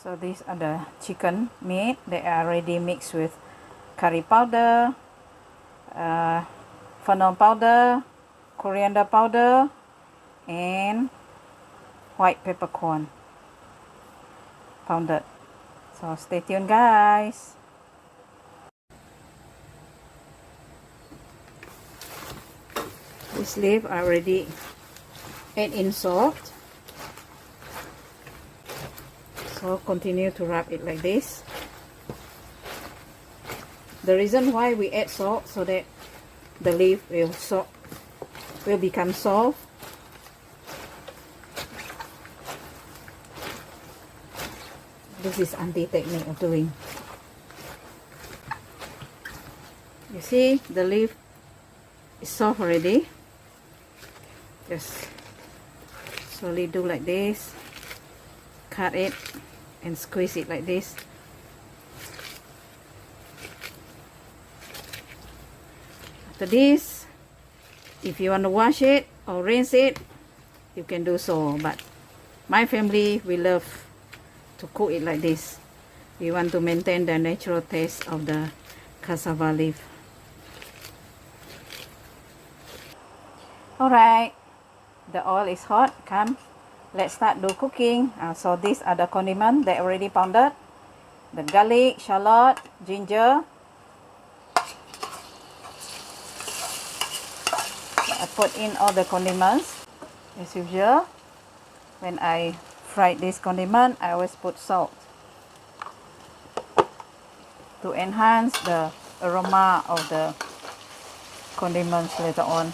So these are the chicken meat. They are already mixed with curry powder, fennel powder, coriander powder, and white peppercorn pounded. So stay tuned, guys. This leaf I already add in salt. So continue to wrap it like this. The reason why we add salt so that the leaf will become soft. This is Aunty technique of doing. You see the leaf is soft already. Just slowly do like this. Cut it and squeeze it like this. After this, if you want to wash it or rinse it, you can do so, but my family, we love to cook it like this. We want to maintain the natural taste of the cassava leaf. Alright, the oil is hot. Come, let's start do cooking. So these are the condiments that already pounded. The garlic, shallot, ginger. I put in all the condiments as usual. When I fry this condiment, I always put salt to enhance the aroma of the condiments later on.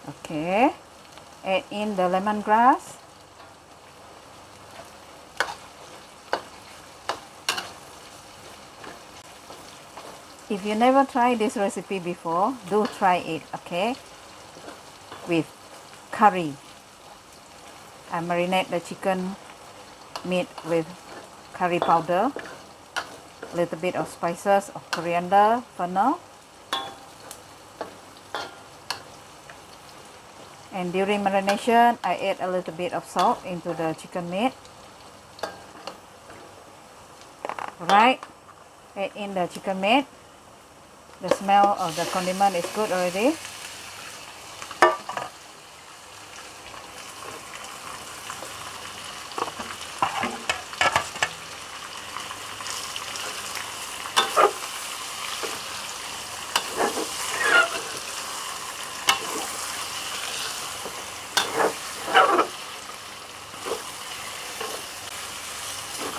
Okay, add in the lemongrass. If you never tried this recipe before, do try it, okay? With curry. I marinate the chicken meat with curry powder, a little bit of spices of coriander, fennel. And during marination, I add a little bit of salt into the chicken meat. Right, add in the chicken meat. The smell of the condiment is good already.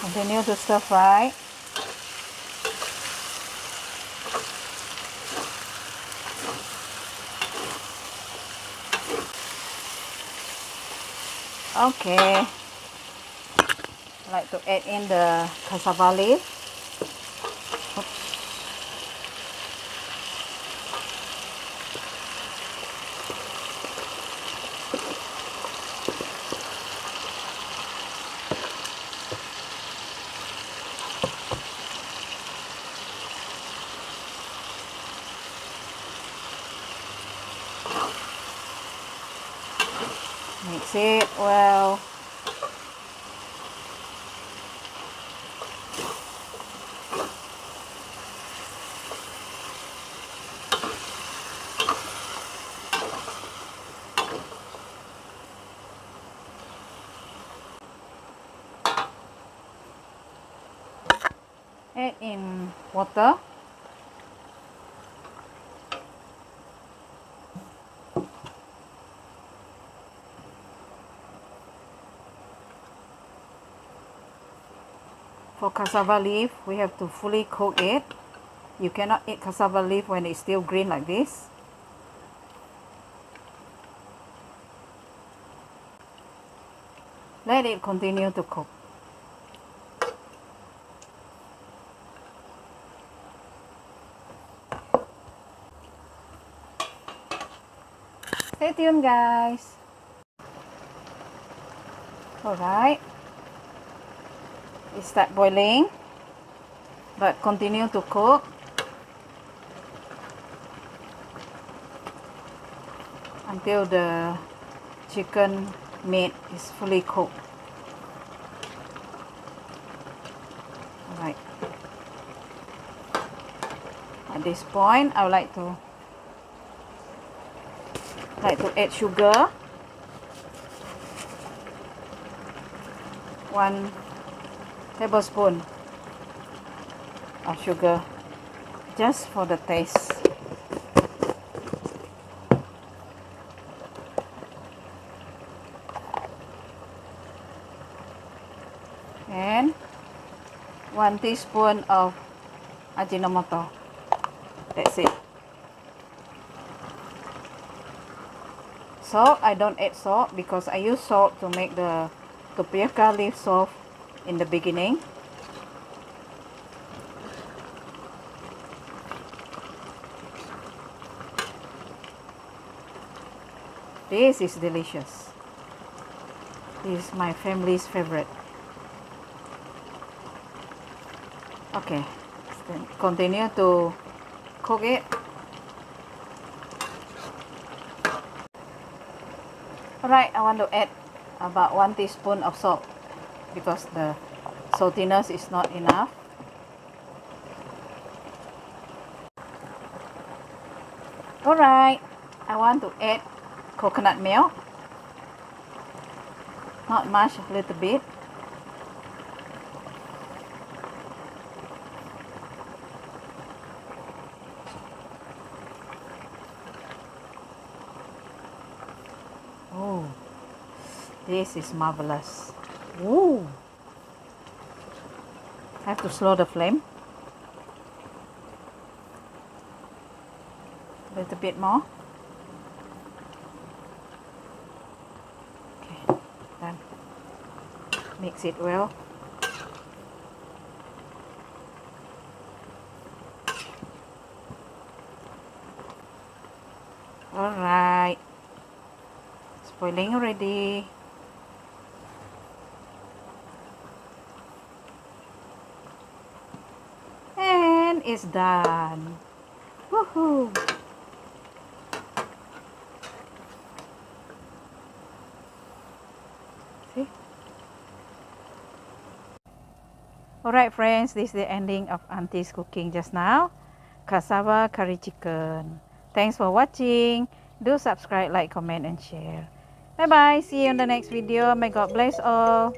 Continue to stir fry. Okay, I like to add in the cassava leaf. Oops. Mix it well. Add in water. For cassava leaf, we have to fully cook it. You cannot eat cassava leaf when it's still green like this. Let it continue to cook. Stay tuned, guys. Alright. It start boiling, but continue to cook. Until the chicken meat is fully cooked. Alright. At this point, I would like to add sugar. 1 tablespoon of sugar, just for the taste. And 1 teaspoon of Ajinomoto. That's it. Salt, I don't add salt because I use salt to make the tapioca leaf soft in the beginning. This is delicious. This is my family's favorite. Okay, then continue to cook it. Alright, I want to add about 1 teaspoon of salt because the saltiness is not enough. Alright, I want to add coconut milk. Not much, a little bit. Oh, this is marvelous. Ooh. I have to slow the flame. A little bit more. Okay, done. Mix it well. Alright. Boiling already. And it's done. Woohoo! See? Alright friends, this is the ending of Auntie's cooking just now. Cassava curry chicken. Thanks for watching. Do subscribe, like, comment and share. Bye bye. See you in the next video. May God bless all.